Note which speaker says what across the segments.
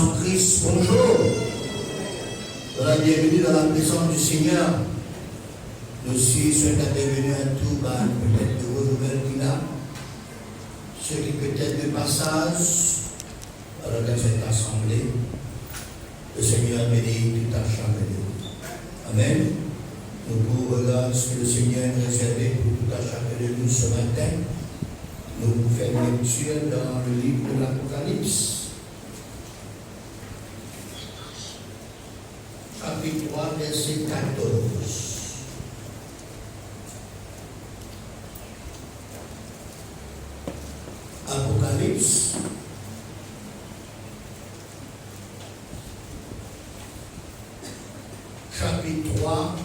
Speaker 1: en Christ, bonjour. Voilà, bienvenue dans la présence du Seigneur. Nous aussi souhaitons bienvenue à tous, peut-être de vos nouvelles villas, ceux qui peut-être de passage dans cette assemblée. Le Seigneur bénit toute ta chambre. Amen. Nous pouvons regarder ce que le Seigneur a réservé pour tout à chacun de nous ce matin. Nous faisons lecture dans le livre de l'Apocalypse. Chapitre 3, verset 14. Apocalypse. Chapitre 3,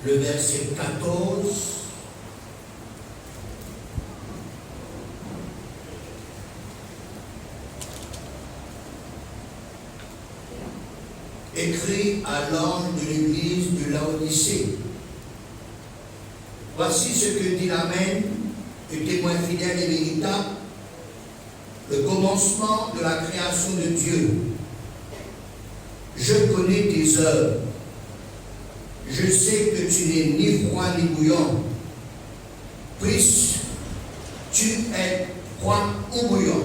Speaker 1: le verset 14. Écrit à l'ange de l'église de Laodicée. Voici ce que dit l'Amen, le témoin fidèle et véritable, le commencement de la création de Dieu. Je connais tes œuvres. Je sais que tu n'es ni froid ni bouillant. Puisque tu es froid ou bouillant.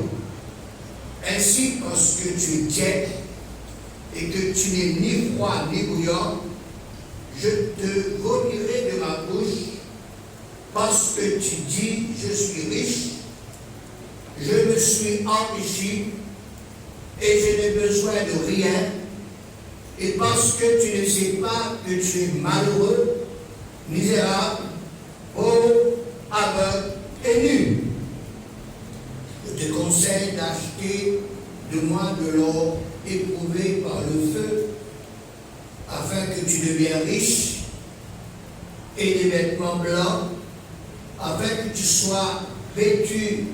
Speaker 1: Ainsi, parce que tu es tiède et que tu n'es ni froid ni bouillant, je te vomirai de ma bouche, parce que tu dis, je suis riche, je me suis enrichi, et je n'ai besoin de rien, et parce que tu ne sais pas que tu es malheureux, misérable, pauvre, aveugle et nu. Je te conseille d'acheter de moi de l'or éprouvé par le feu, afin que tu deviennes riche, et des vêtements blancs, afin que tu sois vêtu,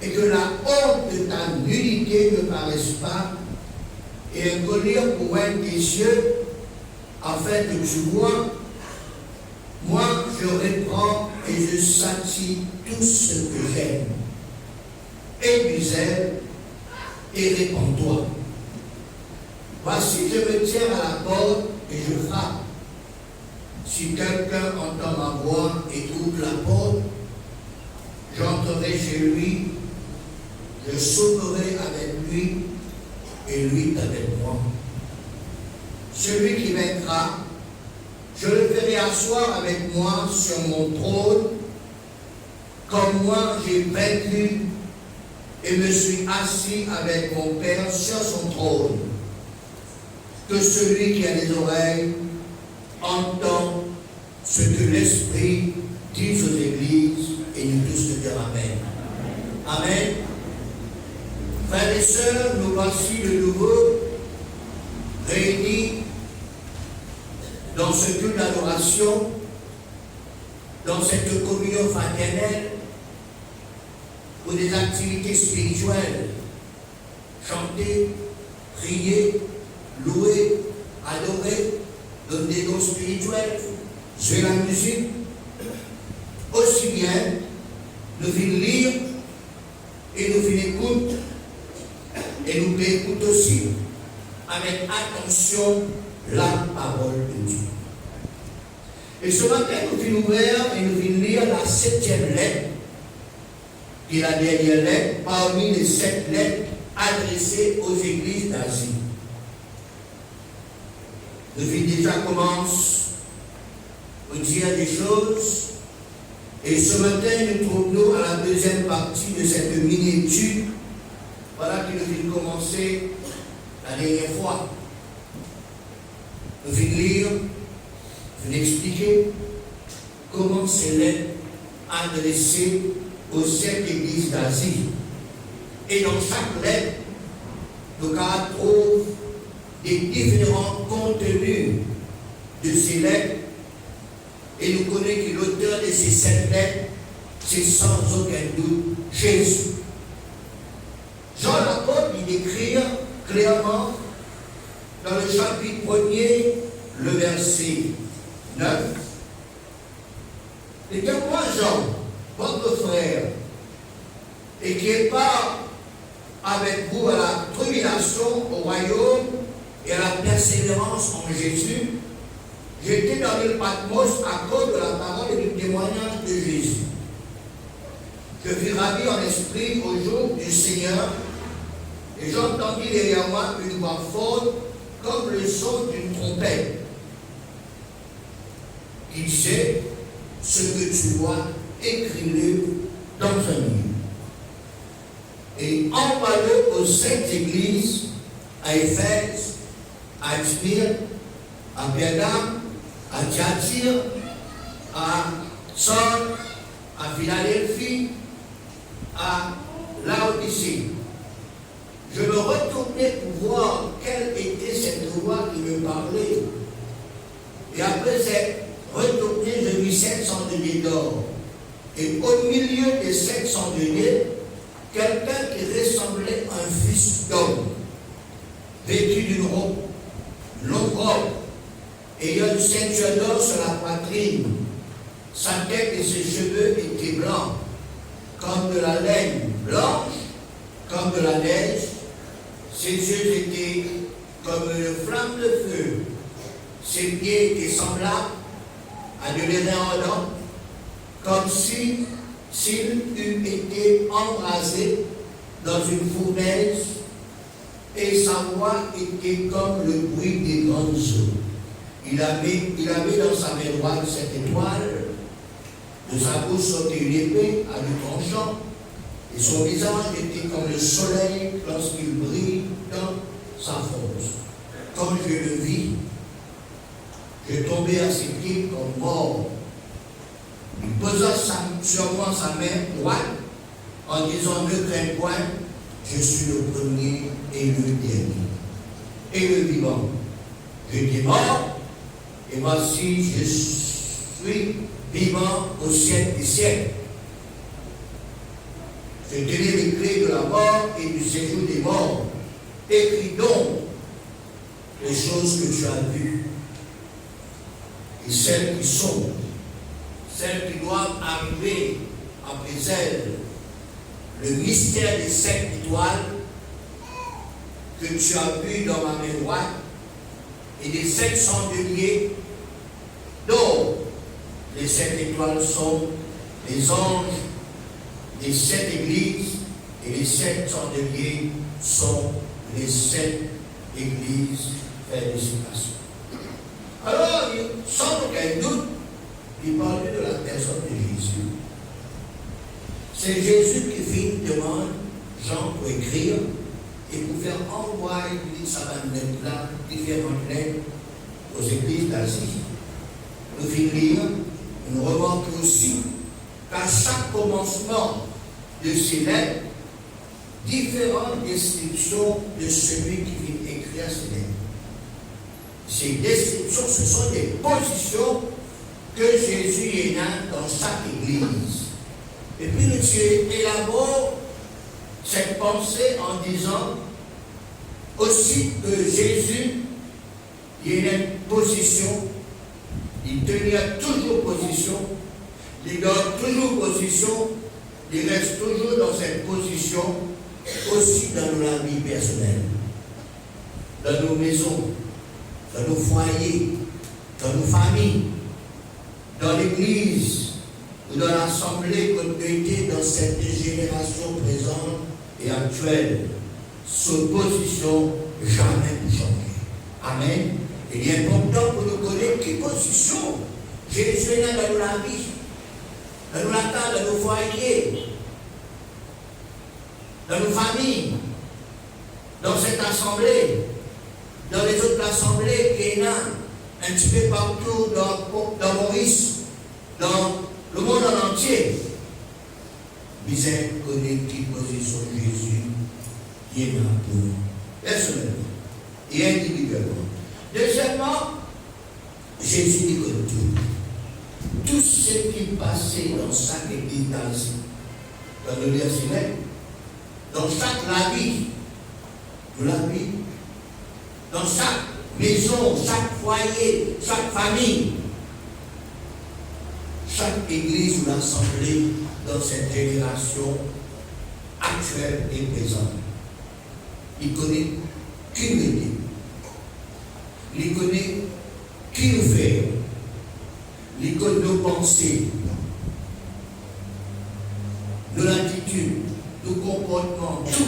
Speaker 1: et que la honte de ta nudité ne paraisse pas, et un collier pour tes yeux, afin que tu vois. Moi, je reprends et je satis tout ce que j'aime. Et du zèle, et répands-toi. Voici, je me tiens à la porte et je frappe. Si quelqu'un entend ma voix et ouvre la porte, j'entrerai chez lui, je sauverai avec lui et lui avec moi. Celui qui vaincra, je le ferai asseoir avec moi sur mon trône, comme moi j'ai vaincu et me suis assis avec mon Père sur son trône. Que celui qui a des oreilles entend ce que l'Esprit dit aux églises, et nous tous le dire Amen. Amen. Frères et sœurs, nous voici de nouveau réunis dans ce culte d'adoration, dans cette communion fraternelle, pour des activités spirituelles, chanter, prier, louer, adorer, donner des dons spirituels, jouer la musique. Aussi bien, nous venons lire et nous venons écouter, et nous écoutons aussi avec attention la parole de Dieu. Et ce matin, nous venons ouvrir et nous venons lire la 7e lettre, qui est la dernière lettre parmi les 7 lettres adressées aux églises d'Asie. Nous venons déjà commencer à dire des choses, et ce matin, nous trouvons à la 2e partie de cette mini-étude. Voilà que nous venons commencer la dernière fois. Nous venons lire, nous venons expliquer comment ces lettres adressées aux 7 églises d'Asie. Et dans chaque lettre, nous trouvons des différents contenus de ces lettres. Et nous connaissons que l'auteur de ces 7 lettres, c'est sans aucun doute Jésus. Jean l'apôtre, il décrit clairement dans le chapitre 1er, le verset 9. Et que moi, Jean, votre frère, et qui est pas avec vous à la tribulation au royaume et à la persévérance en Jésus. J'étais dans l'île Patmos à cause de la parole et du témoignage de Jésus. Je fus ravi en esprit au jour du Seigneur, et j'entendis derrière moi une voix forte comme le son d'une trompette, qui disait: ce que tu vois, écris-le dans un livre. Et envoie-le aux sept églises, à Éphèse, à Smyrne, à Pergame, à Thyatire, à Sardes, à Philadelphie, à Laodicée. Je me retournai pour voir quelle était cette voix qui me parlait. Et après être retourné, je vis 7 chandeliers d'or. Et au milieu des 7 chandeliers, quelqu'un qui ressemblait à un fils d'homme, vêtu d'une robe, longue robe, ayant une ceinture d'or sur la poitrine. Sa tête et ses cheveux étaient blancs, comme de la laine blanche, comme de la neige. Ses yeux étaient comme une flamme de feu. Ses pieds étaient semblables à de l'airain ardent, comme s'il eût été embrasé dans une fournaise, et sa voix était comme le bruit des grandes eaux. Il avait dans sa main droite 7 étoiles, de sa bouche sortait une épée à bout tranchant, et son visage était comme le soleil lorsqu'il brille dans sa force. Quand je le vis, je tombai à ses pieds comme mort. Il posa sur moi sa main droite en disant: ne crains point, je suis le premier et le dernier, et le vivant. J'étais mort, et voici je suis vivant au siècle des siècles. Je tenais les clés de la mort et du séjour des morts. Écris donc les choses que tu as vues, et celles qui sont, celles qui doivent arriver après elles, le mystère des 7 étoiles que tu as vu dans ma main droite, et des 7 chandeliers dont les 7 étoiles sont les anges des 7 églises, et les 7 chandeliers sont les 7 églises. Félicitations. Alors, sans aucun doute, il parlait de la personne de Jésus. C'est Jésus qui fit une demande, Jean, pour écrire et pour faire envoyer sa lettre là, différentes lettres aux églises d'Asie. Nous fit lire, nous remarquons aussi qu'à chaque commencement de ces lettres, différentes descriptions de celui qui vient écrire ces lettres. Ces descriptions, ce sont des positions que Jésus énonce dans chaque église. Et puis le Dieu élabore cette pensée en disant aussi que Jésus, il a une position, il tenait toujours position, il donne toujours position, il reste toujours dans cette position, aussi dans la vie personnelle, dans nos maisons, dans nos foyers, dans nos familles, dans l'église ou dans l'assemblée communauté dans cette génération présente et actuelle. Cette position jamais pour changer. Amen. Il est important pour nous connaître quelle position Jésus est dans la vie, dans nos attentes, dans nos foyers, dans nos familles, dans cette assemblée, dans les autres assemblées qui est là, un petit peu partout dans Maurice, dans le monde en entier. Bien connaître quelle position Jésus il est là pour nous, personnellement et individuellement. Deuxièmement, Jésus dit que tout ce qui passait dans chaque église d'Asie, dans le verset, dans chaque vie, dans chaque maison, chaque foyer, chaque famille, chaque église ou l'assemblée dans cette génération actuelle et présente. Il connaît qui nous est. Il connaît qui nous fait. Il connaît nos pensées, nos attitudes, nos comportements, tout.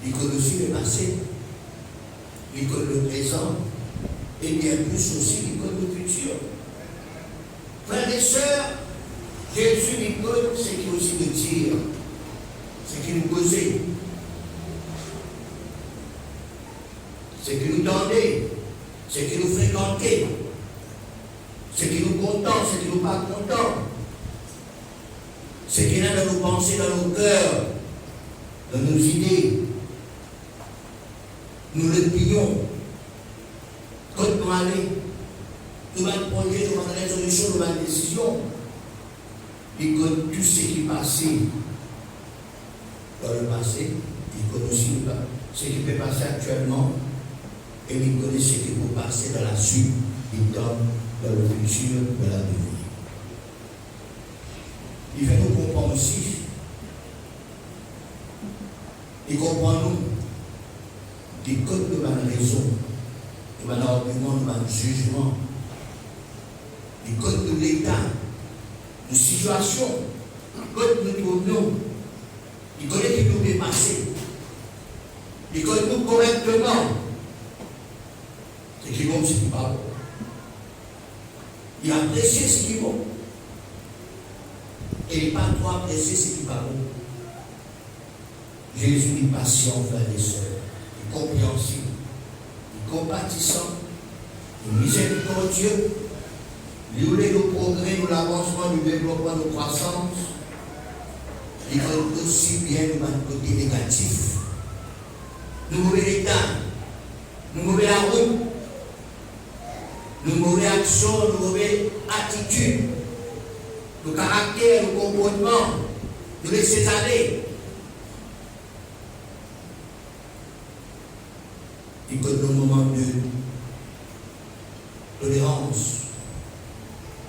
Speaker 1: Il connaît aussi le passé. Il connaît le présent. Et bien plus aussi, il connaît le futur. Frères et sœurs, Jésus il connaît ce qu'il aussi nous dire, ce qu'il nous causait, ce qu'il nous donnait, ce qu'il nous fréquentait, ce qui nous content, ce qui nous pas content, ce qui est dans nos pensées, dans nos cœurs, dans nos idées. Nous le prions. Quand nous allons, nous allons projet, nous allons résolution, nous allons décision. Il connaît tout ce qui passait dans le passé, il connaît aussi ce qui peut passer actuellement, et il connaît ce qui peut passer dans la suite, il donne dans le futur de l'avenir. Il fait nous comprendre aussi. Il comprend nous. Il connaît nous avons raison, nous avons argument, nous avons jugement. Il connaît nous l'état, nos situations, il connaît nous tournons. Il connaît qui nous est passé. Il connaît nous correctement. Ce qui est bon, ce qui n'est pas bon. Il apprécie ce qui est bon. Et il n'est pas trop apprécié ce qui n'est pas bon. Jésus est patient, frères et sœurs. Il est compréhensible. Il est compatissant. Il est miséricordieux. Il voulait nos progrès, nous l'avancement, nous développement, nos croissances. Il veut aussi bien nous côté négatif. Nous mauvais l'état, nous mauvais la route, nous mauvais action, nous mauvais attitude, nos caractères, nos comportements, nous laisser aller. Il connaît nos moments de tolérance.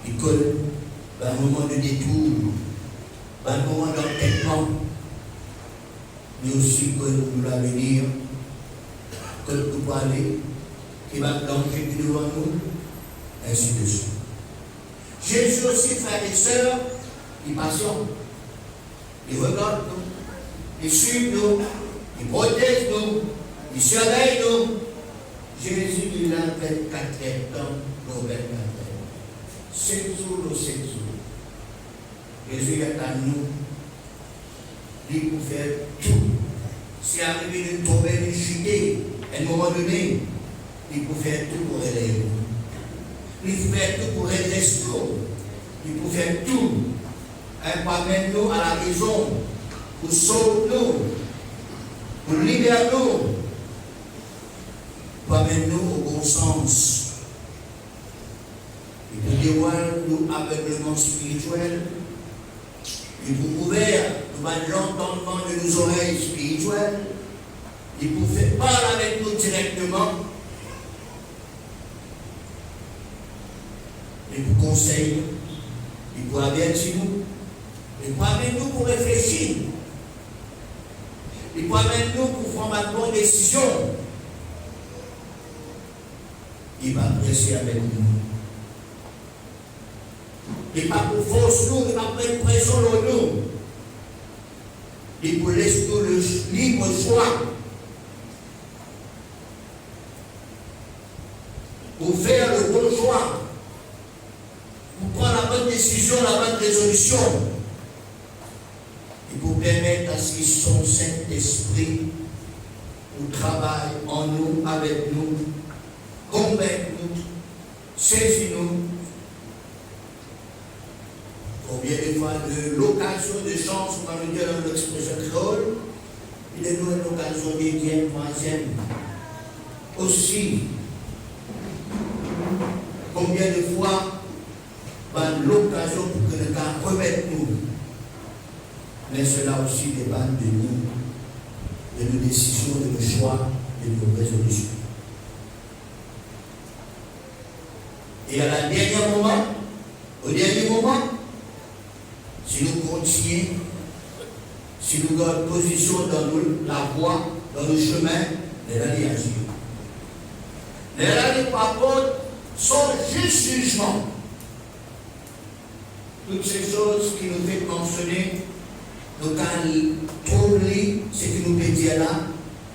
Speaker 1: Il connaît un moment de détour, un moment d'entêtement, mais aussi que nous l'avenir, que nous pouvons aller, qui va danger devant nous, ainsi de suite. Jésus aussi, frères et sœurs, il patiente, il regarde nous, il suit nous, il protège nous, il surveille nous. Jésus, il a 24 ans, nos 24 ans. 7 jours, nos 7 jours. Jésus est à nous, il peut faire tout. Si arrivé de tomber, de chuter, à un moment donné, il peut faire tout pour aider nous. Il peut faire tout pour redresser nous. Il peut faire tout pour amener nous à la raison, pour sauver nous, pour libérer nous, pour amener nous au bon sens. Il peut dévoiler nous aveuglement spirituel. Il peut ouvrir l'entendement de nos oreilles spirituelles. Il peut faire parler avec nous directement. Il peut conseiller. Il peut avertir nous. Il peut amener nous pour réfléchir. Il peut amener nous pour prendre une bonne décision. Il va apprécier avec nous. Il pas pour force nous, il pas pour une pression sur nous. Il pour laisser nous le libre choix pour faire le bon choix, pour prendre la bonne décision, la bonne résolution. Et pour permettre à ce que son Saint-Esprit travaille en nous, avec nous, convainc nous, saisit nous. Combien de fois de l'occasion de chance, on va nous dire dans l'expression créole, il est nous une occasion de bien, troisième. Aussi, combien de fois, l'occasion pour que le gars remette nous. Mais cela aussi dépend de nous, de nos décisions, de nos choix, de nos résolutions. Et à la dernière moment, au dernier moment, si nous continuons, si nous gardons position dans la voie, dans le chemin, les allons agir. Les allons par contre sont juste jugement. Toutes ces choses qui nous fait mentionner, nous allons trouver ce qui nous peut dire là,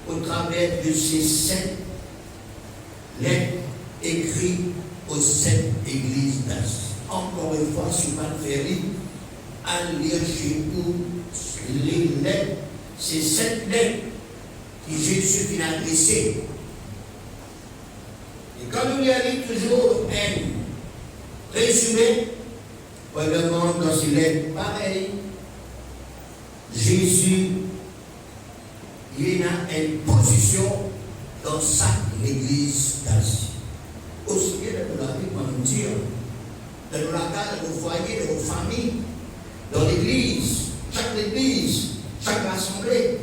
Speaker 1: au travers de ces 7 lettres écrites aux 7 églises d'Asie. Encore une fois, si vous ne faites à lire chez vous les lettres, ces 7 lettres que Jésus vient adresser. Et quand nous y allons toujours un résumé, vraiment dans ces lettres, pareil, Jésus, il a une position dans chaque église d'Asie. Aussi bien dans la vie, comme nous dire, dans nos locales, dans nos foyers, dans nos familles, dans l'église, chaque assemblée.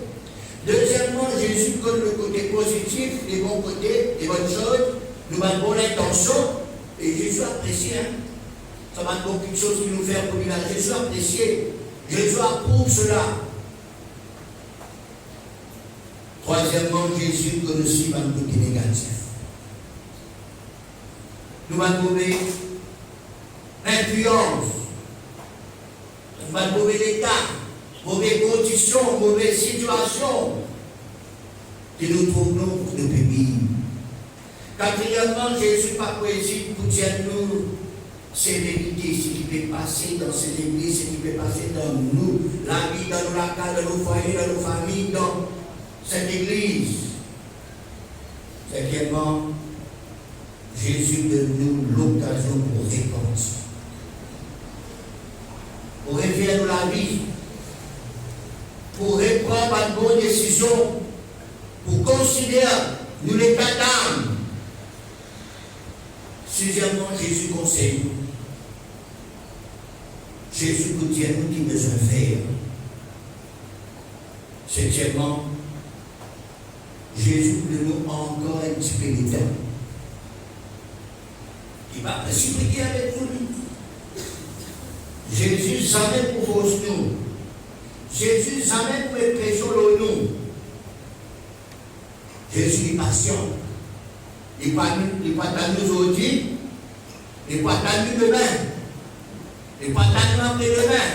Speaker 1: Deuxièmement, Jésus connaît le côté positif, les bons côtés, les bonnes choses, nous avons bonne intention, et Jésus apprécie. Ça va être beaucoup de choses qui nous font communier. Jésus apprécie. Jésus approuve cela. Troisièmement, Jésus connaît aussi un côté négatif. Nous allons trouver influence, nous allons trouver l'état, mauvaise condition, mauvaise situation que nous trouvons pour nos pays. Quatrièmement, Jésus par poésie pour dire nous c'est vérité, ce qui peut passer dans ces églises, ce qui peut passer dans nous, la vie, dans nos locales, dans nos foyers, dans nos familles, dans cette église. Cinquièmement, Jésus donne nous l'occasion pour répondre, pour refaire la vie, pour reprendre une bonne décision, pour considérer nous l'état d'âme. Sixièmement, Jésus conseille nous. Jésus nous dit à nous qui besoin de faire. Septièmement, Jésus nous encore un petit peu de temps. Il va précipiter avec nous. Jésus jamais pour nous. Jésus jamais pour pécher nous. Jésus est patient. Il n'est pas dans nous aujourd'hui. Il n'est pas dans nous demain. Il n'est pas dans nous après-demain.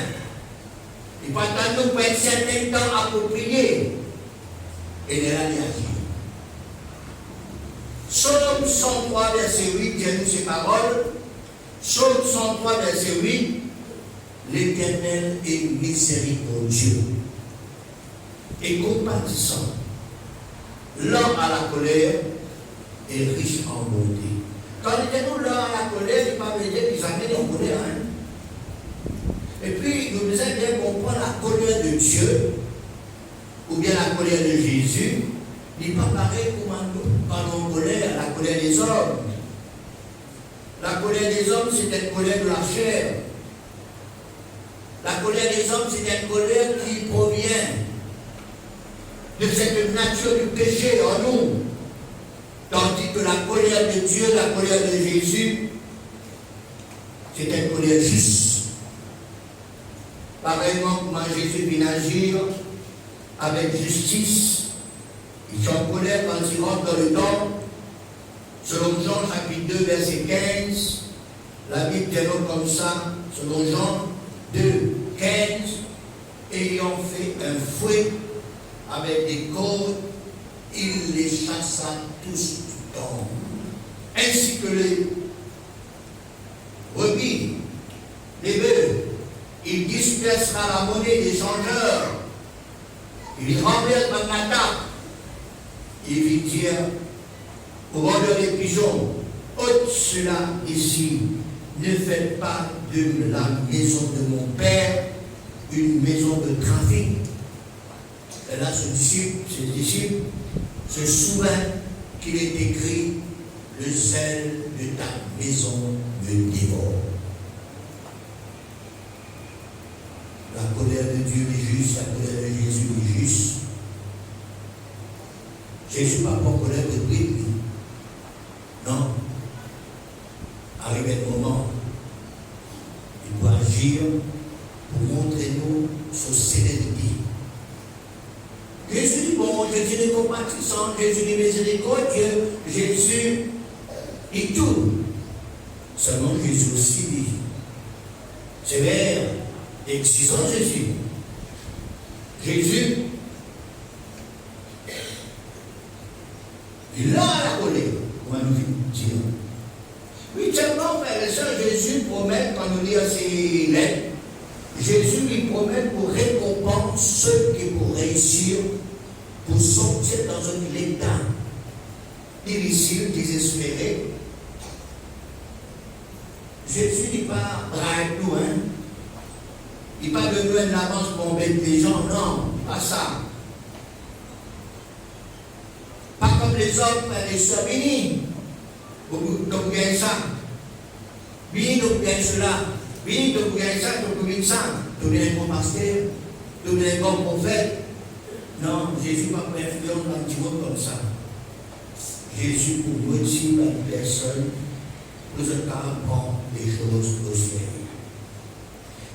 Speaker 1: Il n'est pas dans nous pour un certain temps approprié. Et il est là à agir. Psaume 103, verset 8, dis-nous ces paroles. Psaume 103, verset 8. L'Éternel est miséricordieux et compatissant, lent à la colère et riche en bonté. Quand nous lent à la colère, il ne faut pas dire qu'ils amènent en colère. Et puis, nous devons bien comprendre la colère de Dieu, ou bien la colère de Jésus, n'est pas pareil comme nous parlons de colère, la colère des hommes. La colère des hommes, c'est une colère de la chair. La colère des hommes, c'est une colère qui provient de cette nature du péché en nous. Tandis que la colère de Dieu, la colère de Jésus, c'est une colère juste. Pareillement, comment Jésus vient agir avec justice. Ils sont en colère quand ils rentrent dans le temple. Selon Jean chapitre 2, verset 15, la Bible dit comme ça, selon Jean 2, 15, ayant fait un fouet avec des cordes, il les chassa tous du temple, ainsi que les brebis, les bœufs. Il dispersera la monnaie des changeurs, il renverse dans la table. Il vit dire au vendeur des pigeons, ôte cela ici, ne faites pas de la maison de mon père une maison de trafic. Et là, ce disciple se souvient qu'il est écrit, le sel de ta maison me dévore. La colère de Dieu est juste, la colère de Jésus est juste. Jésus n'a pas colère de bride. Non. Arrive un moment, il doit agir pour montrer nous son sérénité. Jésus dit bon, Jésus est compatissant, Jésus est miséricordieux, Jésus dit tout. Seulement Jésus aussi dit, c'est vers exigeant Jésus. Jésus, il a la colère, on va nous dire. Huitièmement, frères et sœurs, Jésus promet, quand nous lisons ses lettres, Jésus lui promet pour récompenser ceux qui pour réussir, pour sortir dans un état difficile, désespéré. Jésus n'est pas braque nous, hein. Il n'est pas de nous une avance pour embêter les gens, non, pas ça. Pas comme les hommes, frères et sœurs, bénis. Donc, bien ça. Bénis, donc bien cela. Bénis, donc bien ça, donc bien ça. Donc bien comme pasteur, donc bien comme prophète. Non, Jésus n'a pas influence dans le petit monde comme ça. Jésus, pour nous aussi, la personne, nous apprend les choses au ciel.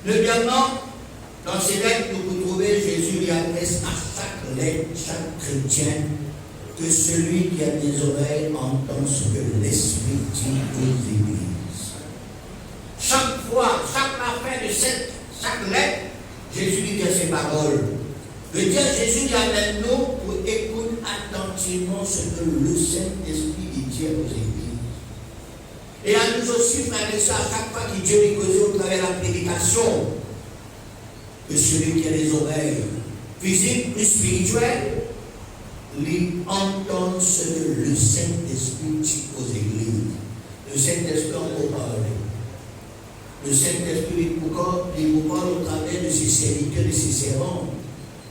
Speaker 1: Deuxièmement, dans ces lettres, nous pouvons trouver Jésus lui adresse à chaque lettre, chaque chrétien, que celui qui a des oreilles entend ce que l'Esprit dit aux églises. Chaque fois, chaque fin de chaque lettre, Jésus dit ces paroles. Le Dieu Jésus dit avec nous pour écouter attentivement ce que le Saint-Esprit dit aux églises. Et à nous aussi, frères et sœurs, à chaque fois que Dieu lui cause au travers de la prédication, que celui qui a les oreilles physiques et spirituelles, lui entend ce que le Saint-Esprit dit aux églises. Le Saint-Esprit en peut parler. Le Saint-Esprit lui parle au travers de ses serviteurs, de ses servants,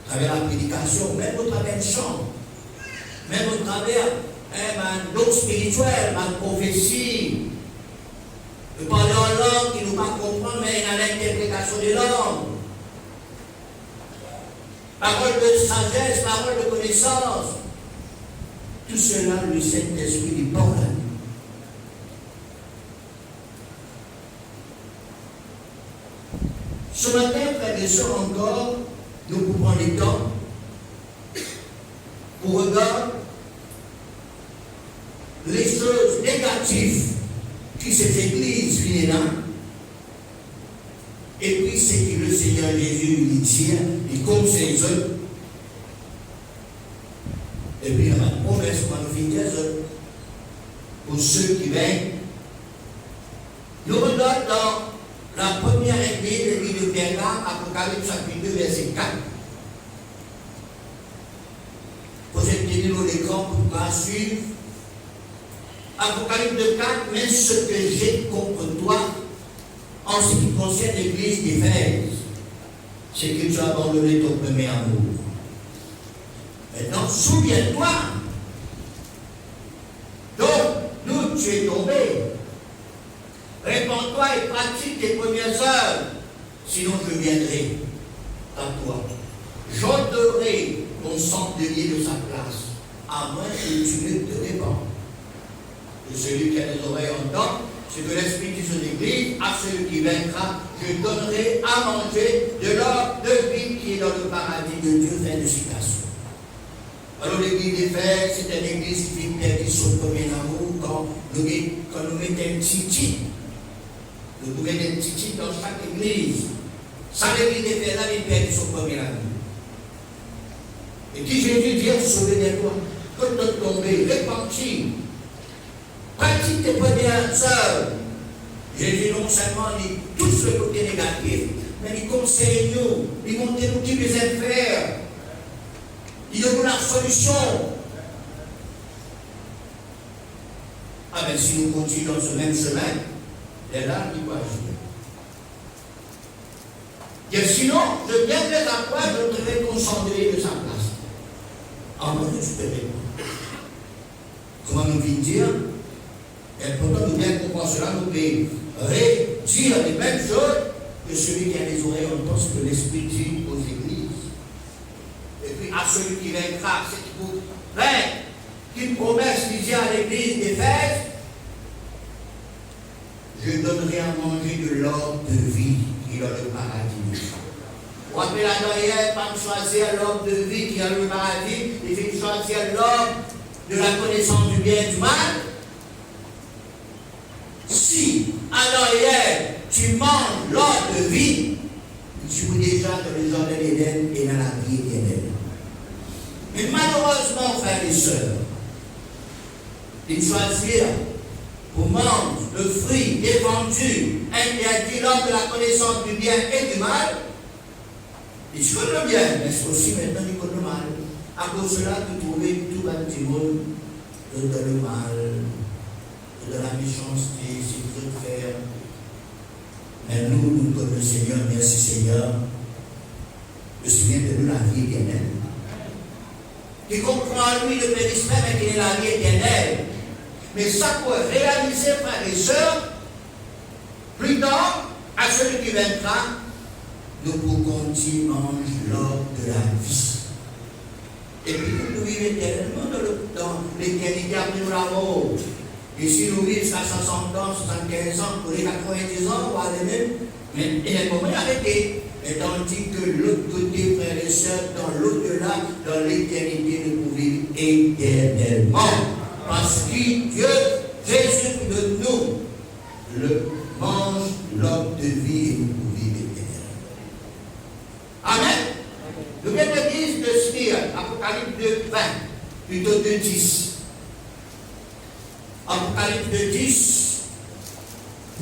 Speaker 1: à travers la prédication, même au travers du chant, même au travers un don spirituel, ma prophétie. De parler en langue qui ne nous pas comprendre, mais il y a l'interprétation des langues. Parole de sagesse, parole de connaissance. Tout cela, le Saint-Esprit lui parle à nous. Ce matin, frères et sœurs, encore, nous pouvons les temps pour regarder les choses négatives qui cette église vient là. Et puis, c'est que le Seigneur Jésus lui dit, il conseille eux. Et puis, il y a une promesse pour nous finir pour ceux qui viennent. Nous regardons dans la première église, l'église de Perga, Apocalypse chapitre 2, verset 4. Pour cette tenir au l'écran pour pouvoir suivre. Apocalypse 4, mais ce que j'ai contre toi, en ce qui concerne l'église d'Éphèse, c'est que tu as abandonné ton premier amour. Maintenant, souviens-toi. Donc, d'où tu es tombé. Répands-toi et pratique tes premières œuvres, sinon je viendrai à toi. J'ôterai ton chandelier de sa place, à moins que tu ne te répands. Et celui qui a des oreilles entend, ce que l'Esprit dit aux églises, à celui qui vaincra, je donnerai à manger de l'or de vie qui est dans le paradis de Dieu. Fin de citation. Alors l'église d'Éphèse, c'est une église qui perdit son premier amour quand nous mettons un titre. Nous mettons un titre dans chaque église. Sans l'église d'Éphèse, là, il perdit son premier amour. Et qui Jésus dit, souvenez-toi, que tu es tombé, repentis. Pratique tes premières œuvres. Jésus non seulement dit tout le côté négatif, mais il conseille nous, il montre nous qui les aime faire. Il donne nous la solution. Ah ben si nous continuons dans ce même chemin, il est là qui va agir. Et sinon, je viendrai à toi, je te ferai ton chandelier de sa place. En moins que tu te réponds. Comment nous vient dire? Et pourtant, nous bien comprendre cela, nous pouvons dire les mêmes choses que celui qui a les oreilles entend ce que l'Esprit dit aux églises. Et puis, à celui qui vaincra, c'est qui vous vaincre, qu'une promesse qui dit à l'église d'Éphèse, je donnerai à manger de l'or de vie qui est dans le paradis. On appelle Adam et Ève, pas choisir l'homme de vie qui a le paradis, il fait choisir l'homme de la connaissance du bien et du mal. Si Adam et Ève, tu manges l'homme de vie, tu es déjà dans le jardin d'Éden et dans la vie éternelle. Mais malheureusement, frères et sœurs, ils choisirent pour manger le fruit défendu, interdit l'homme de la connaissance du bien et du mal. Ils connaissent le bien, mais aussi maintenant ils connaissent le mal. À cause de cela, vous trouvez tout un petit monde dans le mal, dans la méchanceté, si vous voulez faire. Mais nous comme le Seigneur, merci Seigneur, le Seigneur de nous la vie éternelle. Qui comprend en lui le périsme, mais qui est la vie éternelle. Mais ça pour réaliser, frères et sœurs, plus tard, à celui qui vaincra, nous pourrons qu'il mange l'ordre de la vie. Et puis nous vivons éternellement dans l'éternité après nous la mort. Et si nous vivons jusqu'à 60 ans, 75 ans, pour les 90 ans, on va aller même, mais il y a un moment arrêté. Et tandis que l'autre côté, frères et sœurs, dans l'au-delà, dans l'éternité, nous pouvons vivre éternellement. Parce que Dieu, Jésus de nous, le mange l'homme de vie et nous pouvons vivre éternellement. Amen. Nous venons de dire de Smyrne, Apocalypse 2, 20, plutôt 2, 10. Apocalypse 2, 10.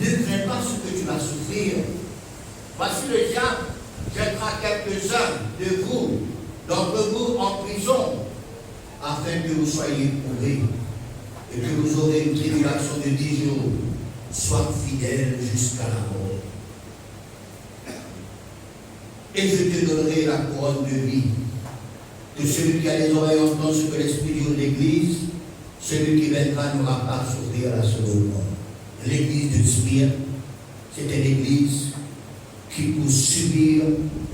Speaker 1: Ne crains pas ce que tu vas souffrir. Voici le diable jettera quelques-uns de vous, d'entre vous, en prison, afin que vous soyez prouvés et que vous aurez une tribulation de 10 jours. Sois fidèle jusqu'à la mort. Et je te donnerai la couronne de vie. Que celui qui a les oreilles entend ce que l'Esprit dit aux églises, celui qui vaincra n'aura pas à souffrir la seconde mort. L'église de Smyrne, c'était l'église qui, pour subir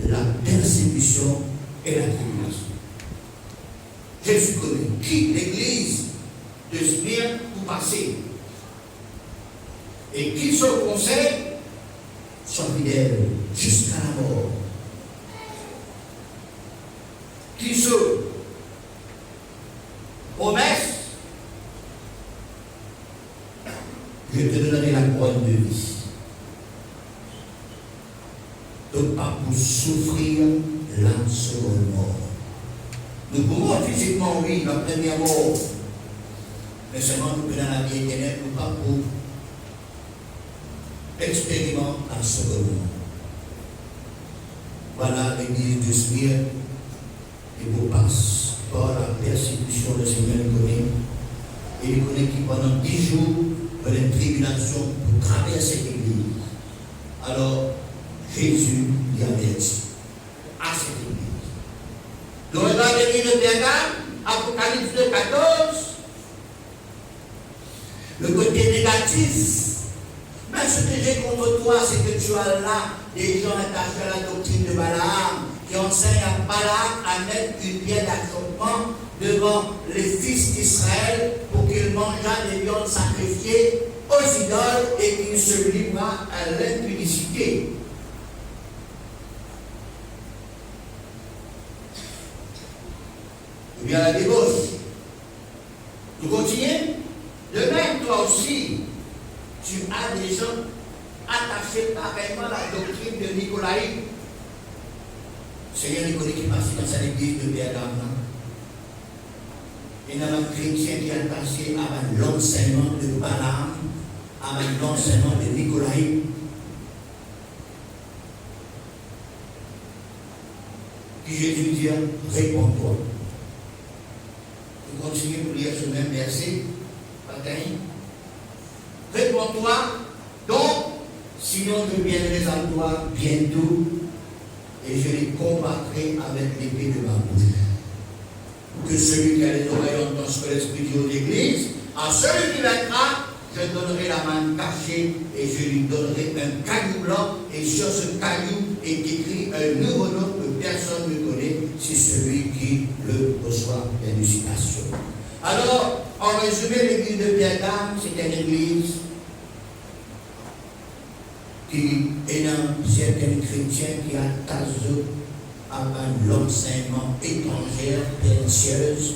Speaker 1: la persécution et la tribulation. Jésus connaît qui l'église de Smyrne pour passer. Et qui se conseille, soit fidèle jusqu'à la mort. Qui se promesse, je te donnerai la couronne de vie. Donc pas pour souffrir la seconde mort. Nous pouvons physiquement, oui, la première mort, mais seulement nous dans la vie éternelle, nous pas pour expérimenter la seconde mort. Voilà l'église de Smyrne, et vous passe par la persécution, le Seigneur le connaît, et il connaît qui pendant 10 jours, dans les tribulations, pour traverser l'église. Alors, Jésus lui avait dit à cette église. Nous regardons l'église de Pergame, Apocalypse 2, 14, le côté négatif. Mais ce que j'ai contre toi, c'est que tu as là des gens attachés à la doctrine de Balaam, qui enseignent à Balak à mettre une pierre d'achoppement devant les fils d'Israël pour qu'ils mangeassent des viandes sacrifiées aux idoles et qu'ils se livrent à l'impudicité. Ou bien la débauche. Nous continuons. De même, toi aussi, tu as des gens attachés pareillement à la doctrine de Nicolaï. Seigneur Nicolas qui passe dans sa église de Pergame. Et dans un chrétien qui est attaché à l'enseignement de Balaam, à l'enseignement de Nicolaï. Puis Jésus dit, réponds-toi. Vous continuez pour lire ce même verset. Réponds-toi, donc, sinon je viendrai à toi bientôt et je les combattrai avec l'épée de ma bouche. Que celui qui a les oreilles entend ce que l'Esprit dit aux églises, à celui qui vaincra, je donnerai la main cachée et je lui donnerai un caillou blanc, et sur ce caillou est écrit un nouveau nom que personne ne connaît, c'est celui qui le reçoit. Félicitations. Alors, en résumé, l'église de Pergame, c'est une église qui est dans certains chrétiens qui attachent afin l'enseignement étranger, pernicieuse,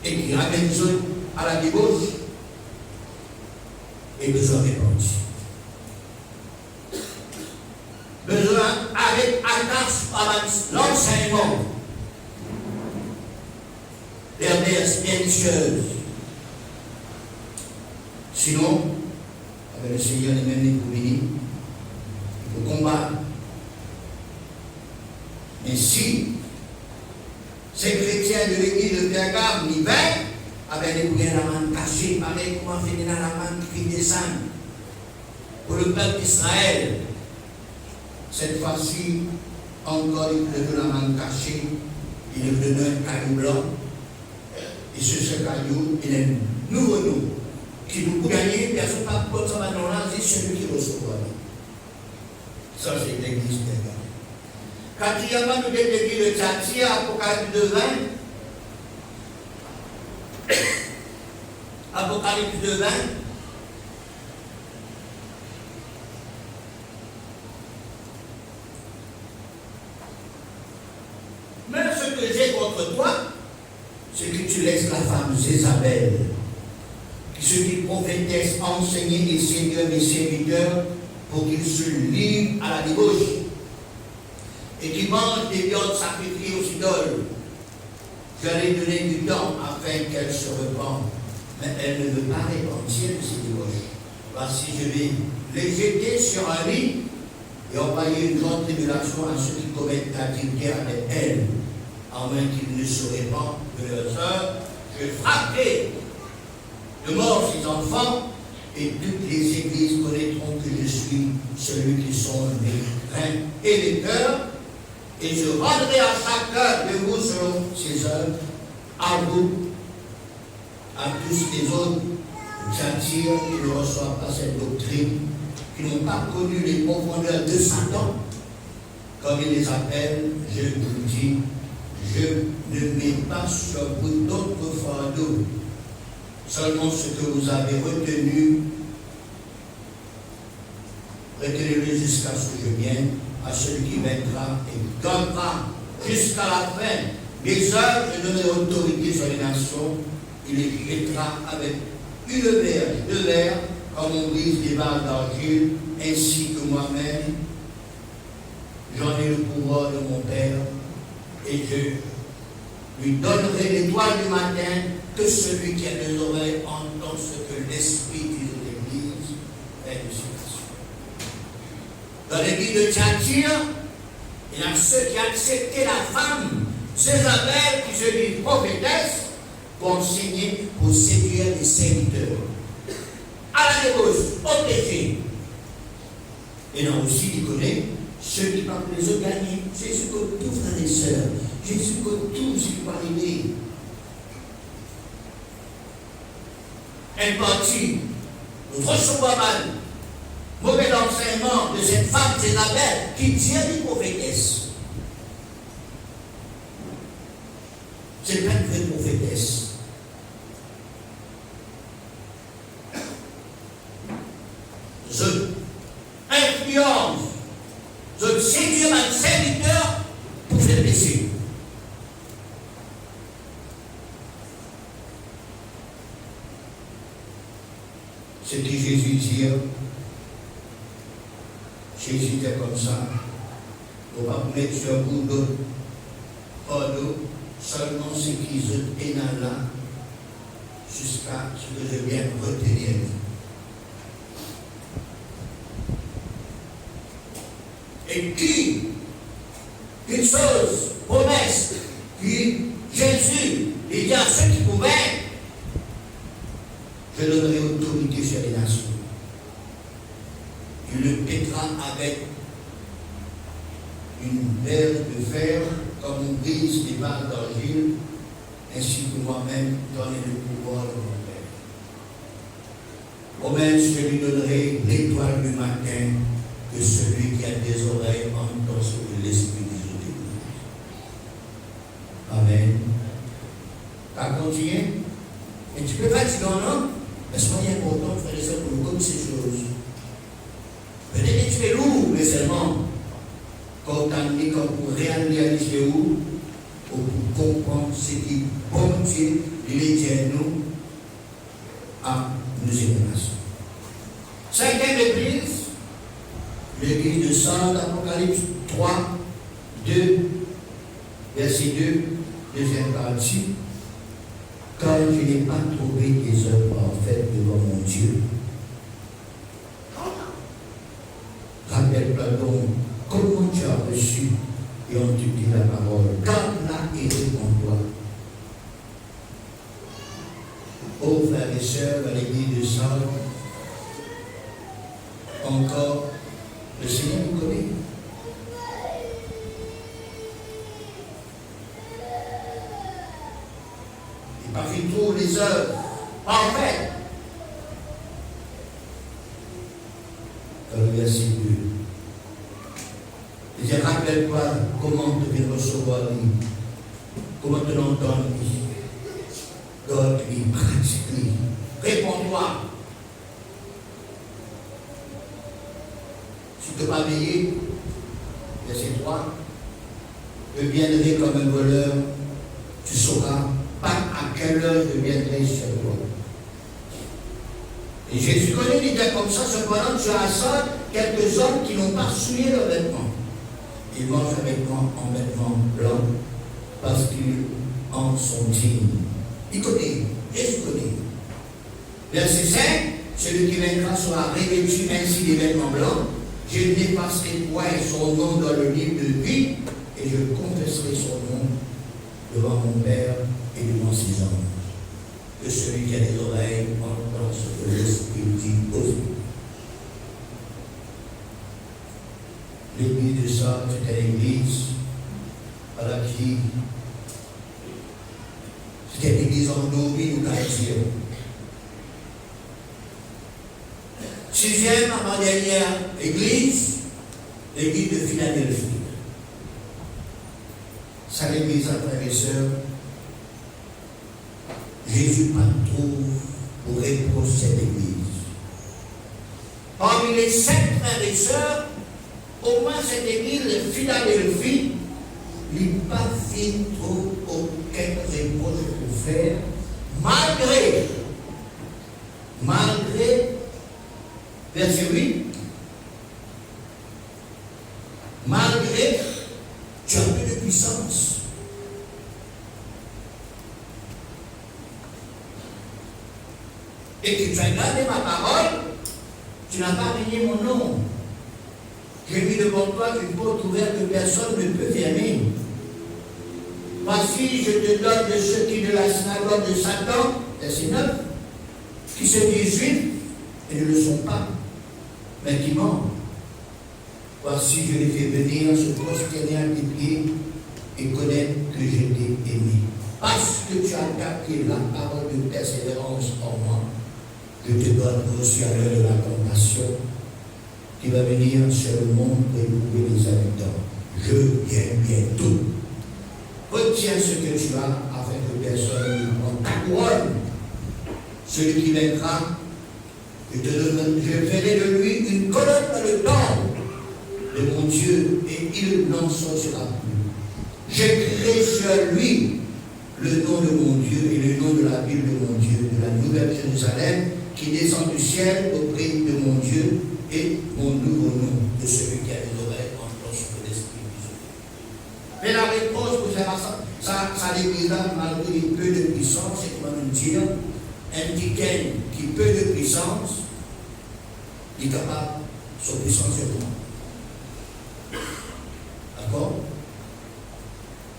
Speaker 1: et qui ramène les autres à la débauche et besoin répandu. Besoin avec attache l'enseignement, perverse, pernicieuse. Sinon, avec le Seigneur lui-même pour venir, il faut combattre. Mais si ces chrétiens de l'église de Pergame n'y viennent, avec les bouillons la main cachée, avec comment finir la main qui descend pour le peuple d'Israël, cette fois-ci, encore il pleut de la main cachée, il pleut d'un caillou blanc, et sur ce caillou, il y a un nouveau nom qui nous gagner, personne n'a pas de ça maintenant là, c'est celui qui reçoit. Ça, c'est l'église Pergame. Quatrièmement, nous avons l'église de Thyatire, Apocalypse 2:20. Apocalypse 2:20. Mais ce que j'ai contre toi, c'est que tu laisses la femme Jézabel, qui se dit prophétesse, enseignée et seigneur mes serviteurs, pour qu'ils se livrent à la débauche et qui mange des viandes sacrifiées aux idoles. J'allais donner du temps afin qu'elle se repente, mais elle ne veut pas repentir de ses débauches. Voici, je vais les jeter sur un lit et envoyer une grande tribulation à ceux qui commettent l'adultère avec elle, à moins qu'ils ne se répandent de leurs œuvres. Je frapperai de mort ces enfants, et toutes les églises connaîtront que je suis celui qui sonde les reins et les cœurs, et je rendrai à chacun de vous selon ses œuvres, à vous, à tous les autres, Thyatire, qui ne reçoivent pas cette doctrine, qui n'ont pas connu les profondeurs de Satan, comme il les appelle, je vous dis, je ne mets pas sur vous d'autres fardeaux, seulement ce que vous avez retenu, retenez-le jusqu'à ce que je vienne, à celui qui vaincra et donnera jusqu'à la fin des œuvres, je donnerai autorité sur les nations, il les jettera avec une verge, deux verres, comme on brise des barres d'argile, ainsi que moi-même, j'en ai le pouvoir de mon Père, et je lui donnerai l'étoile du matin, que celui qui a des oreilles entend ce que l'Esprit dit de l'Église est de citation. Dans l'église de Thyatire, il y a ceux qui acceptaient la femme, Jézabel, qui se dit prophétesse, pour enseigner, pour séduire les serviteurs. À la débauche, au péché. Et là aussi, il connaît ceux qui parlent les autres gagnés. Jésus comme tout, frères et sœurs. Jésus comme tout ce qui va arriver. Elle partit, nous recevons mal, mauvais enseignement de cette femme Jézabel qui tient des prophétesses. C'est pas une vraie prophétesse. Je influence, je séduis un serviteur pour faire péché. Ce que Jésus dit, Jésus était comme ça. On va mettre sur vous d'autres fardeaux, seulement ce qui se pénal là, jusqu'à ce que je vienne retenir. Et qui, une chose, promesse, qui Jésus, il dit à ceux qui pouvaient, je donnerai autorité sur les nations. Il le pètera avec une verge de fer, comme on brise des barres d'argile, ainsi que moi-même j'en ai le pouvoir de mon Père. Promesse, je lui donnerai l'étoile du matin, que celui qui a des oreilles entend ce que l'Esprit dit aux églises. Amen. T'as continué? Et tu peux fatiguer, non? Mais soyez important, frères et sœurs, pour nous comme ces choses. Peut-être que tu es lourd, mais seulement. quand on dit qu'on pour réaliser où, ou pour comprendre ce qui bon Dieu, il est nous à nous émerger. Cinquième église, l'église de Sardes, Apocalypse 3, 2, verset 2, deuxième partie. Car je n'ai pas trouvé des œuvres parfaites devant mon Dieu. Rappelle-toi donc comment tu as reçu et on te dit la parole. Quand l'a été en toi. Ô frères et sœurs, à l'église de Sardes, encore, le Seigneur nous connaît. Parce qu'il trouve les œuvres parfaites. Dans le verset 2. Il dit, rappelle-toi comment tu viens recevoir lui, comment tu l'entends lui, God lui, pratique lui. Réponds-toi. Si tu n'as pas veillé, verset 3, je viendrai comme un voleur, tu sauras pas à quelle heure je viendrai sur toi. Et Jésus connaît l'idée comme ça, cependant tu as à ça quelques hommes qui n'ont pas souillé leurs vêtements. Ils mangent un vêtement en vêtements blancs parce qu'ils en sont dignes. Il connaît, Jésus connaît. Verset 5, celui qui vaincra sera revêtu ainsi des vêtements blancs. Je n'effacerai point son nom dans le livre de vie et je confesserai son nom devant mon Père et devant ses anges. Que celui qui a des oreilles entend ce que l'Esprit dit aux autres. L'église de Sardes, c'était l'église à la qui c'était l'église en Novi ou quartier. Sixième, avant-dernière église, l'église de Philadelphie. Ça, l'église, frères et sœurs, Jésus pas trouve pour répondre cette église. Parmi les 5 frères et sœurs, au moins cette église de Philadelphie, il n'a pas fait trop aucun reproche pour faire, malgré, verset 8, malgré, tu as peu de puissance. Et que tu as gardé ma parole, tu n'as pas renié mon nom. J'ai mis devant toi une porte ouverte que personne ne peut fermer. Voici, je te donne de ceux qui de la synagogue de Satan, verset 9, qui se disent juifs et ne le sont pas, mais qui mentent. Voici, je les fais venir se prosterner à tes pieds et connaître que je t'ai aimé. Parce que tu as capté la parole de persévérance en moi, je te donne aussi à l'heure de la compassion qui va venir sur le monde pour éprouver les habitants. Je viens bientôt. Retiens ce que tu as afin que personne ne prenne ta couronne. Celui qui vaincra, je ferai de lui une colonne dans le temple de mon Dieu et il n'en sortira plus. J'écrirai sur lui le nom de mon Dieu et le nom de la ville de mon Dieu, de la nouvelle Jérusalem qui descend du ciel auprès de mon Dieu et mon nouveau nom de celui qui a les oreilles entend ce que l'Esprit dit. Mais la réponse pour faire ça l'église-là, malgré peu de puissance, c'est qu'on va nous dire, un deacon qui peu de puissance, il est capable de son puissance sur moi. D'accord?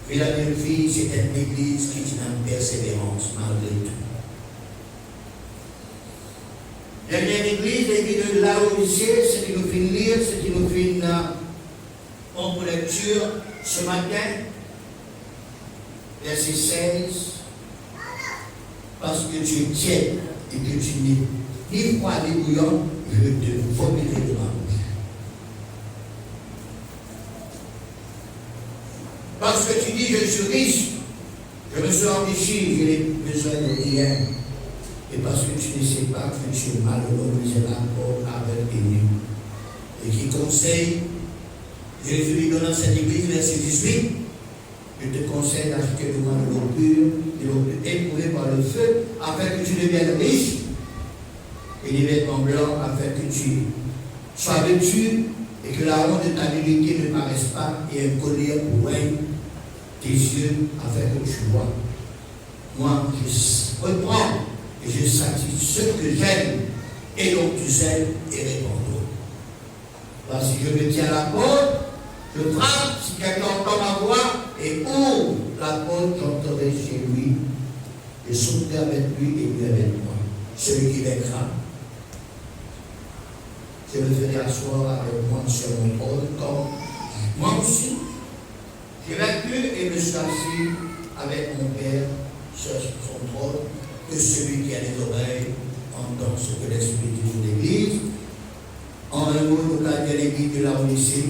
Speaker 1: Philadelphie, c'est une église qui est en persévérance, malgré tout. Dernière église, l'église de Laodicée, ce qui nous fait lire, ce qui nous fait en lecture ce matin, verset 16, parce que tu es tiède et que tu n'es ni froid ni bouillant, je te vomiterai de ma bouche. Parce que tu dis, je suis riche, je me suis enrichi, je n'ai besoin de rien. Et parce que tu ne sais pas que tu es malheureux, misérable, pauvre, aveugle et nu. Et qui conseille Jésus dit dans cette église, verset 18, je te conseille d'acheter de moi de l'eau pure, de l'eau éprouvée par le feu, afin que tu deviennes riche, et des vêtements blancs, afin que tu sois vêtu, et que la honte de ta nudité ne paraisse pas, et un collier pour oreilles tes yeux, afin que tu vois. Moi, je reprends et je satisfais ceux que j'aime, et donc tu zèles et réponds. Voici, je me tiens à la porte, je frappe, si quelqu'un entend ma voix, et ouvre la porte, j'entrerai chez lui, et sauterai avec lui et lui avec moi. Celui qui vaincra, je le ferai asseoir avec moi sur mon trône, comme moi aussi, j'ai vaincu et me suis assis avec mon Père sur son trône, que celui qui a les oreilles entend ce que l'Esprit dit aux églises. En un mot, nous avons dit l'église de la Odyssée,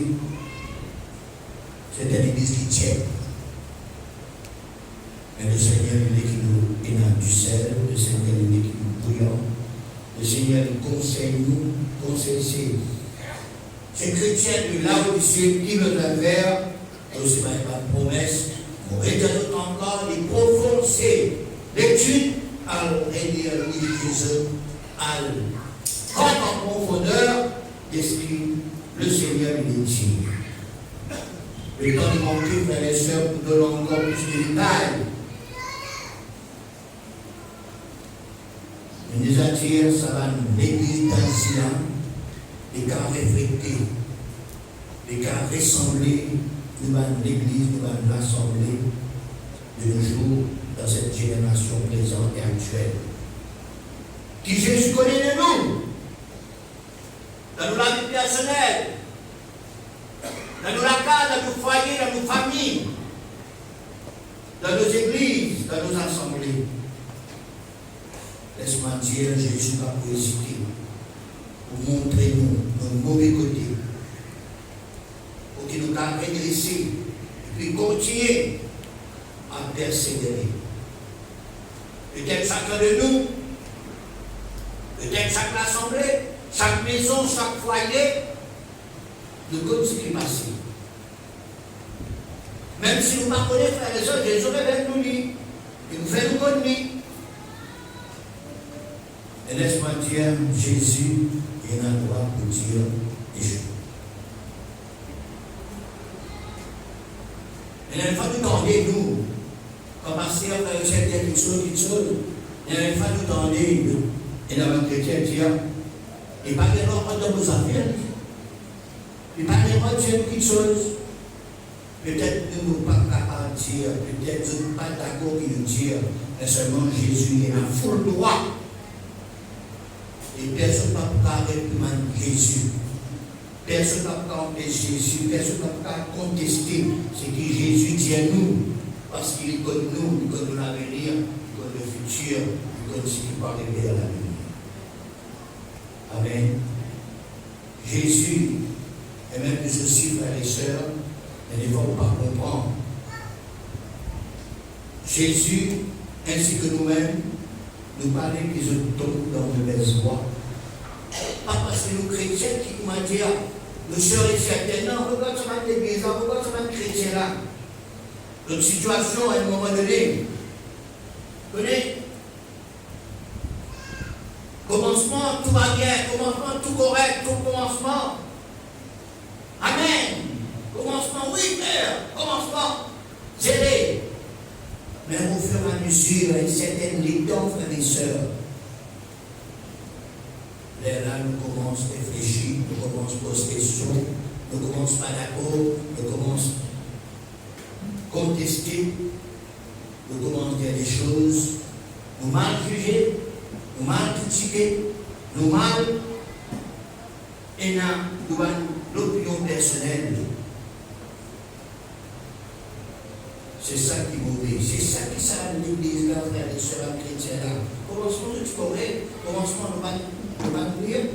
Speaker 1: c'est une église qui tient. Mais le Seigneur, il est qui nous énonce du sel, le Seigneur, il est qui nous bouillant, le Seigneur, il conseille nous, conseille ces chrétiens de la Odyssée qui veulent faire, et aussi par une promesse, pour aider encore les prononcer l'étude à réunir Jésus, à rentrer en profondeur d'esprit, le Seigneur il est digne. Le temps de manquer, frères et sœurs, pour donner encore plus de détails. Il nous attire, ça va l'église d'Ancien, les cas réfléchis, les cas ressemblés, nous allons l'église, nous allons l'assemblée de nos jours dans cette génération présente et actuelle. Qui Jésus connaît de nous, dans nos vie personnelle, dans nos cas, dans nos foyers, dans nos familles, dans nos églises, dans nos assemblées. Laisse-moi dire, Jésus va pour hésiter, pour montrer nous nos mauvais côtés, pour qu'il nous a redressé, et puis continuer à persévérer. Peut-être chacun de nous, peut-être chaque assemblée, chaque maison, chaque foyer, nous connaissons ce qui est passé. Même si nous ne connaissons pas, frères et sœurs, Jésus révèle nous dit, il nous fait nous connaître. Et laisse-moi dire, Jésus est un droit pour dire des choses. Et il faut nous demander, nous, comme passer à faire quelque chose, il faut nous demander, et dans le chrétien dire, et pas de l'ordre de vos affaires, et pas de Dieu quelque chose. Peut-être nous ne sommes pas capables de dire, peut-être nous ne sommes pas d'accord de nous dire, mais seulement Jésus est un full droit. Et personne ne peut pas réprimander Jésus. Personne ne peut pas empêcher Jésus. Personne ne peut pas contester ce que Jésus dit à nous. Parce qu'il connaît nous, il connaît l'avenir, il connaît le futur, il connaît ce qui va arriver à l'avenir. Amen. Jésus, et même nous aussi, frères et sœurs, mais ne vont pas comprendre. Jésus, ainsi que nous-mêmes, nous parlons qu'ils tombent dans de mauvaise voie. Pas parce que nous chrétiens qui comment dire, nous sommes certains, non, regarde ce matin l'église, regarde ce matin chrétien là. Notre situation à un moment donné, vous connaissez, commencement, tout va bien, commencement, tout correct, tout commencement. Amen. Commencement, oui, Père, commencement, zélé. Mais au fur et à mesure, il y a certaines temps, frères et sœurs, là, nous commençons à réfléchir, nous commençons à poser des questions, nous commençons pas d'accord, nous commençons à contester, nous commençons à dire des choses, nous mal juger, nous mal critiquer, nous mal, et là, nous avons l'opinion personnelle. C'est ça qui est mauvais. C'est ça qui sert l'église là, frères et sœurs chrétiens là. Commencement, tu connais. Commencement, nous allons prier.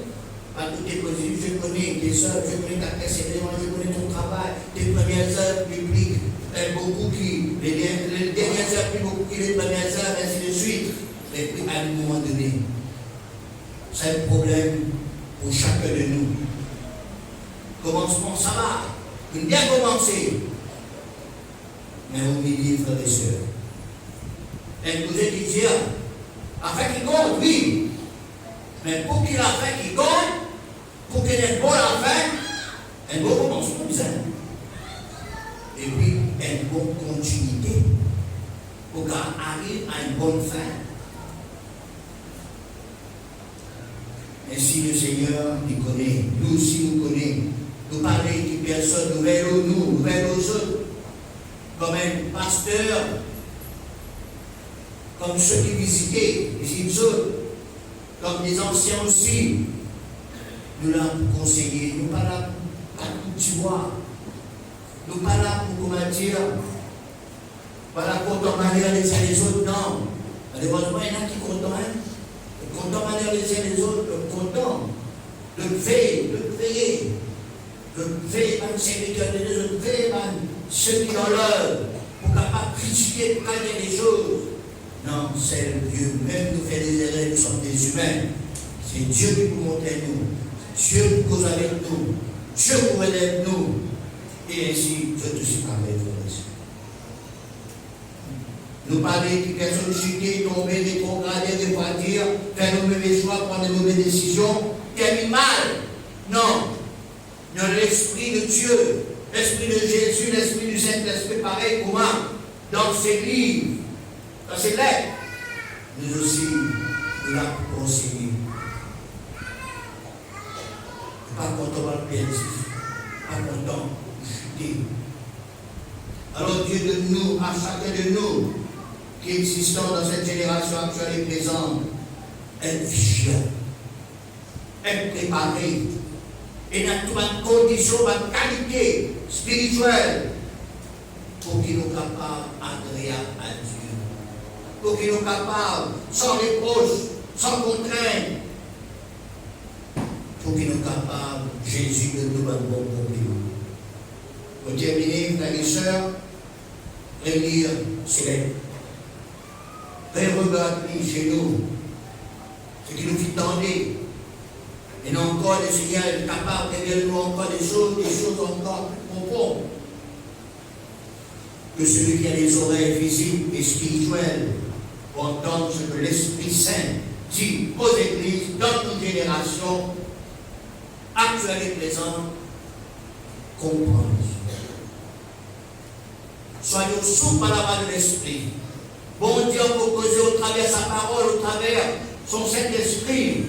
Speaker 1: Pas tout est possible. Je connais tes sœurs, je connais ta persévérance, je connais ton travail, tes premières heures publiques. Beaucoup qui, les dernières heures plus beaucoup qui les premières heures, ainsi de suite. Et puis à un moment donné, c'est un problème pour chacun de nous. Commencement, ça va. Il a bien commencé. Mais au milieu, frères et sœurs, elle nous a dit, Dieu, afin qu'il compte, oui. Mais pour qu'il a fait qu'il compte, pour qu'il ait bon la fin, un bon commencement, bizarre. Et puis, une bonne continuité pour qu'on arrive à une bonne fin. Ainsi, le Seigneur nous connaît, nous aussi nous connaît. Nous parlons de personnes nouvelles aux nous, nouvelles aux autres, comme un pasteur, comme ceux qui visitaient les autres, comme les anciens aussi. Nous l'avons conseillé, nous ne sommes pas là pour tout voir. Nous ne sommes pas là pour, comment dire, pas là pour tomber les uns les autres, non. Malheureusement, il y en a qui sont contents, hein. Contents les uns les autres, contents de veiller, de veiller par le serviteur de Dieu, de veiller par ceux qui ont l'œuvre, pour capable critiquer, pour gagner les choses. Non, c'est Dieu. Même nous fait des erreurs, nous sommes des humains. C'est Dieu qui nous montre nous. Dieu qui cause avec nous. Dieu qui relève nous. Et ainsi, Dieu aussi parle avec vous. Nous parlons de personnes chutées, tombées, rétrogradées, répartir, faire de mauvais choix, prendre de mauvaises décisions, terminer mal. Non. Non, l'Esprit de Dieu, l'Esprit de Jésus, l'Esprit du Saint-Esprit, pareil, comment? Dans ses livres, dans ses lettres, nous aussi, nous l'avons conseillé. Pas content de le perdre, pas content de chuter. Alors Dieu de nous, à chacun de nous, qui existons dans cette génération actuelle et présente, être vigilant, être préparé, et dans toute une condition, une qualité spirituelle, pour qu'il nous capables agréables à Dieu, pour qu'il nous capables, sans reproche, sans contrainte, pour qu'il nous capables, Jésus de nous un bon compliment. Pour terminer, frères et sœurs, relire ces lettres. Regarder chez nous ce qui nous fait tendre. Et non encore, le Seigneur est capable de révéler nous encore des choses encore plus profondes. Que celui qui a les oreilles physiques et spirituelles pour entendre ce que l'Esprit Saint dit aux églises dans notre génération actuelle et présente, comprendre. Soyons souples à la voix de l'Esprit. Bon Dieu proposé au travers sa parole, au travers son Saint-Esprit.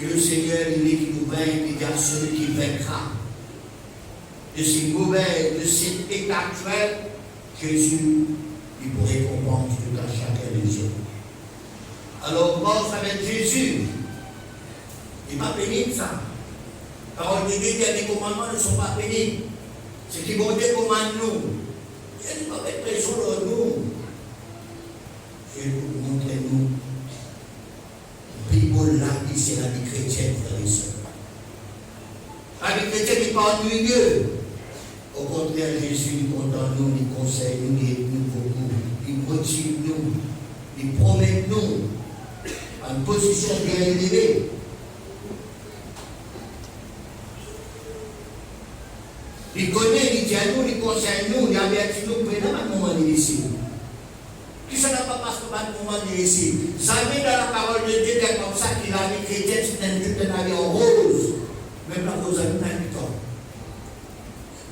Speaker 1: Et le Seigneur, il est qui nous vainc, il y a celui qui vaincra. De ces mauvais, de cet état actuel, Jésus, il pourrait comprendre tout à chacun des autres. Alors, mort avec Jésus, il n'est pas pénible ça. La parole de Dieu dit que les commandements ne sont pas pénibles. Ce qui bon Dieu commande nous. Dieu ne va pas être présent dans nous. Je vais vous montrer nous. Bible là, c'est la vie chrétienne, frères et sœurs. La vie chrétienne n'est pas ennuyeuse. Au contraire, Jésus nous content nous, il conseille nous, il aide nous beaucoup, il motive nous, il promet nous à une position bien élevée. Il connaît, il dit à nous, il conseille nous, il avertit nous, mais dans un moment difficile. Qui ça n'a pas parce que dans un moment difficile. Jamais dans la parole de Dieu, c'est comme ça qu'il a vie chrétienne, c'est un but de la vie en rose. Même la rose a une temps.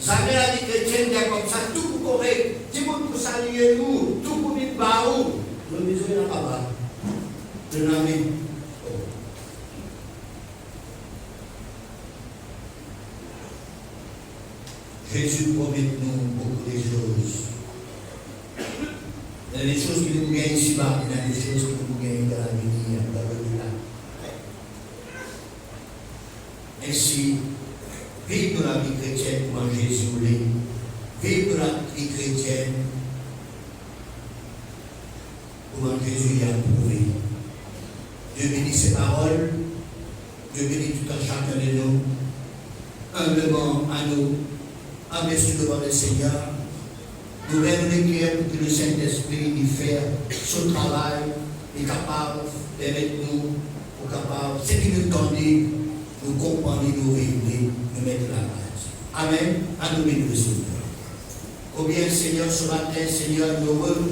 Speaker 1: Jamais la vie chrétienne, c'est comme ça, tout pour correct, tout pour saluer nous, tout pour vivre par où. Nous disons, il n'y a pas mal. Je n'en Jésus promet nous beaucoup de choses. Il y a des choses qui nous gagnent ici-bas, il y a des choses qui nous gagnent dans l'avenir, dans l'au-delà. Ainsi, vivre la vie chrétienne comme Jésus voulait, vivre la vie chrétienne comme Jésus l'a prouvé. Dieu bénit ses paroles, Dieu bénit tout un chacun de nous, humblement à nous. Investis devant le Seigneur, nous lèvons les cœurs pour que le Saint-Esprit y fasse son travail, est capable d'être nous, pour capable, ce qui nous tendait, nous comprendre, nous révéler, nous mettre la base. Amen. À nous, le Seigneur. Combien, Seigneur, ce matin, Seigneur, nous heureux